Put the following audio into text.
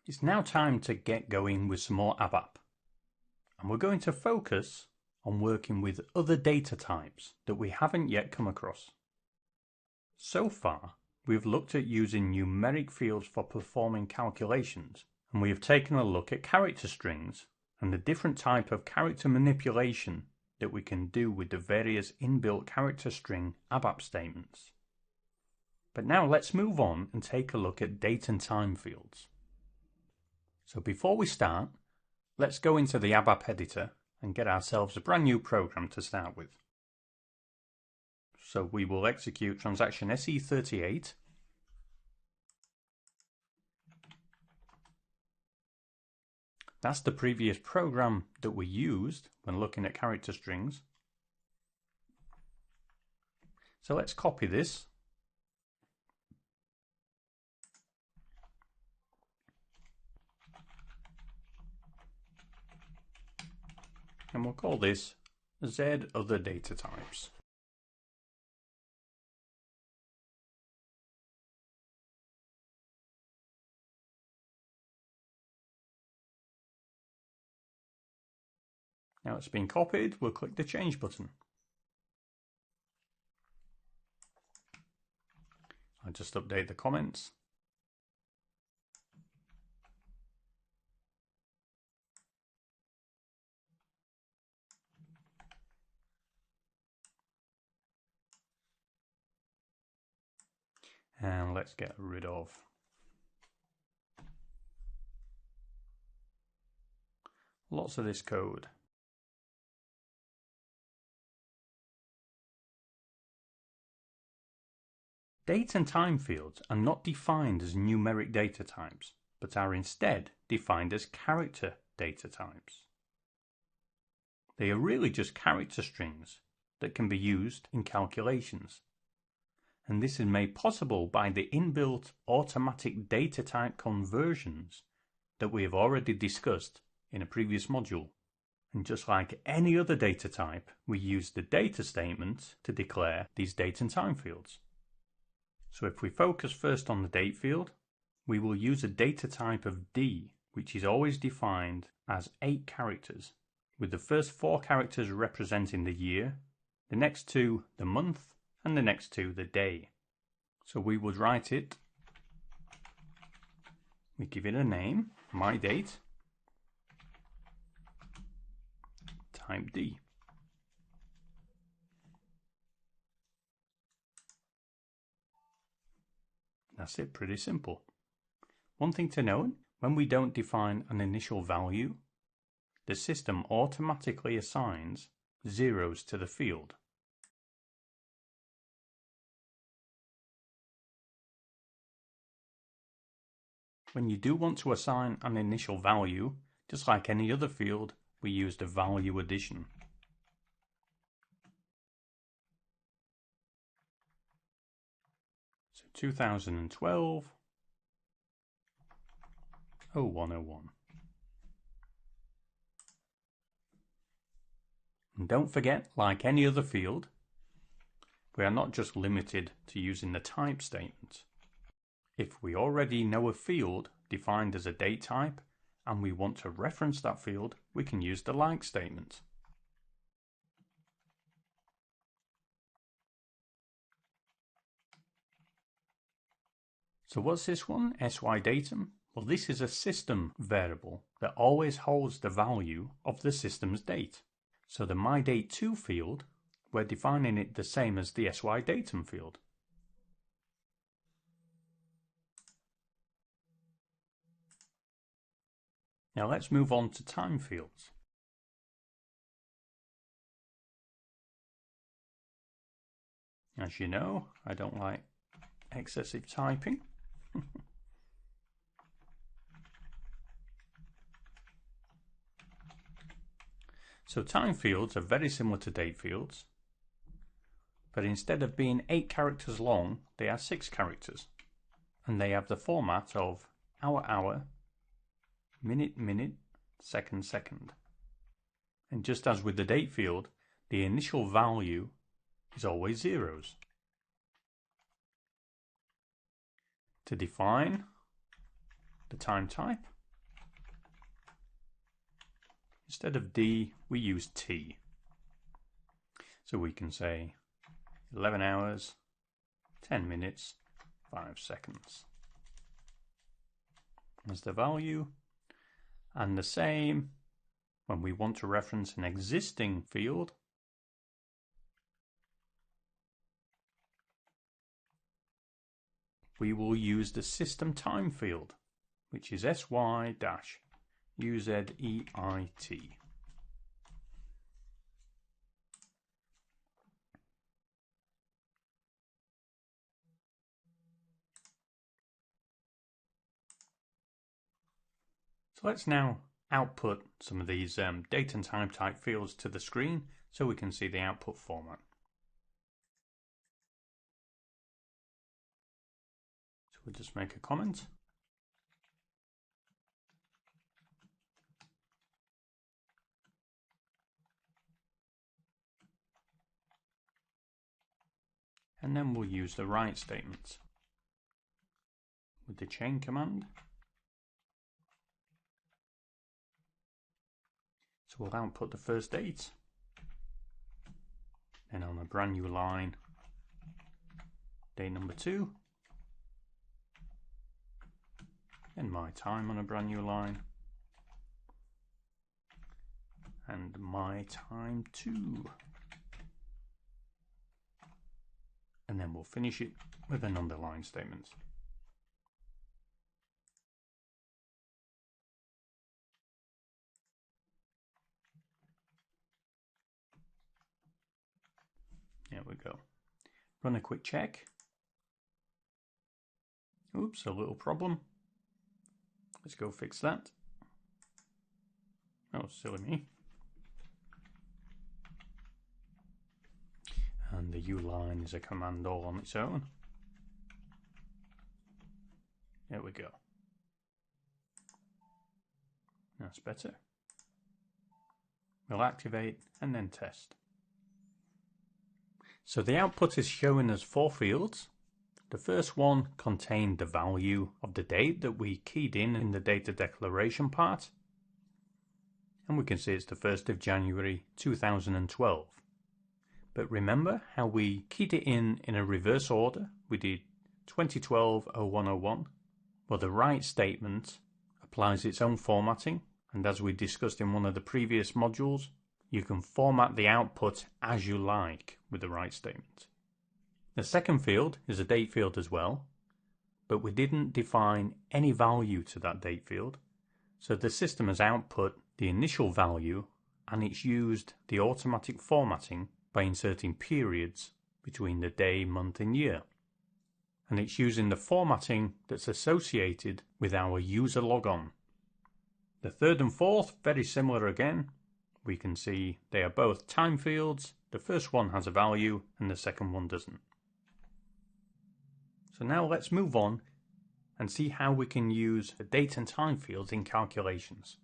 It's now time to get going with some more ABAP. And we're going to focus on working with other data types that we haven't yet come across. So far, we've looked at using numeric fields for performing calculations, and we have taken a look at character strings and the different type of character manipulation that we can do with the various inbuilt character string ABAP statements. But now let's move on and take a look at date and time fields. So before we start, let's go into the ABAP editor and get ourselves a brand new program to start with. So we will execute transaction SE38. That's the previous program that we used when looking at character strings. So let's copy this. And we'll call this Z other data types. Now it's been copied, we'll click the change button. I'll just update the comments. And let's get rid of lots of this code. Date and time fields are not defined as numeric data types, but are instead defined as character data types. They are really just character strings that can be used in calculations. And this is made possible by the inbuilt automatic data type conversions that we have already discussed in a previous module. And just like any other data type, we use the data statement to declare these date and time fields. So if we focus first on the date field, we will use a data type of D, which is always defined as 8 characters, with the first 4 characters representing the year, the next 2 the month, and the next 2 the day. So we would write it, we give it a name, my date, type D. That's it, pretty simple. One thing to note, when we don't define an initial value, the system automatically assigns zeros to the field. When you do want to assign an initial value, just like any other field, we use the value addition. So 2012 0101. And don't forget, like any other field, we are not just limited to using the type statement. If we already know a field defined as a date type and we want to reference that field, we can use the like statement. So what's this one, SYDatum? Well, this is a system variable that always holds the value of the system's date. So the MyDate2 field, we're defining it the same as the SYDatum field. Now let's move on to time fields. As you know, I don't like excessive typing. So time fields are very similar to date fields, but instead of being 8 characters long, they are 6 characters. And they have the format of hour, minute, second. And just as with the date field, the initial value is always zeros. To define the time type, Instead of D, we use T. So we can say 11 hours, 10 minutes, 5 seconds as the value. And the same when we want to reference an existing field. We will use the system time field, which is sy-uzeit. So let's now output some of these date and time type fields to the screen so we can see the output format. So we'll just make a comment. And then we'll use the write statement with the chain command. So we'll output the first date, then on a brand new line, day number 2, then my time on a brand new line, and my time 2. And then we'll finish it with an underline statement. There we go. Run a quick check. Oops, a little problem. Let's go fix that. Oh, silly me. And the uline is a command all on its own. There we go. That's better. We'll activate and then test. So the output is showing us 4 fields. The first one contained the value of the date that we keyed in the data declaration part. And we can see it's the 1st of January 2012. But remember how we keyed it in a reverse order? We did 2012-0101. Well, the write statement applies its own formatting. And as we discussed in one of the previous modules, you can format the output as you like with the write statement. The second field is a date field as well, but we didn't define any value to that date field. So the system has output the initial value and it's used the automatic formatting by inserting periods between the day, month and year. And it's using the formatting that's associated with our user logon. The third and fourth, very similar again. We can see they are both time fields. The first one has a value and the second one doesn't. So now let's move on and see how we can use the date and time fields in calculations.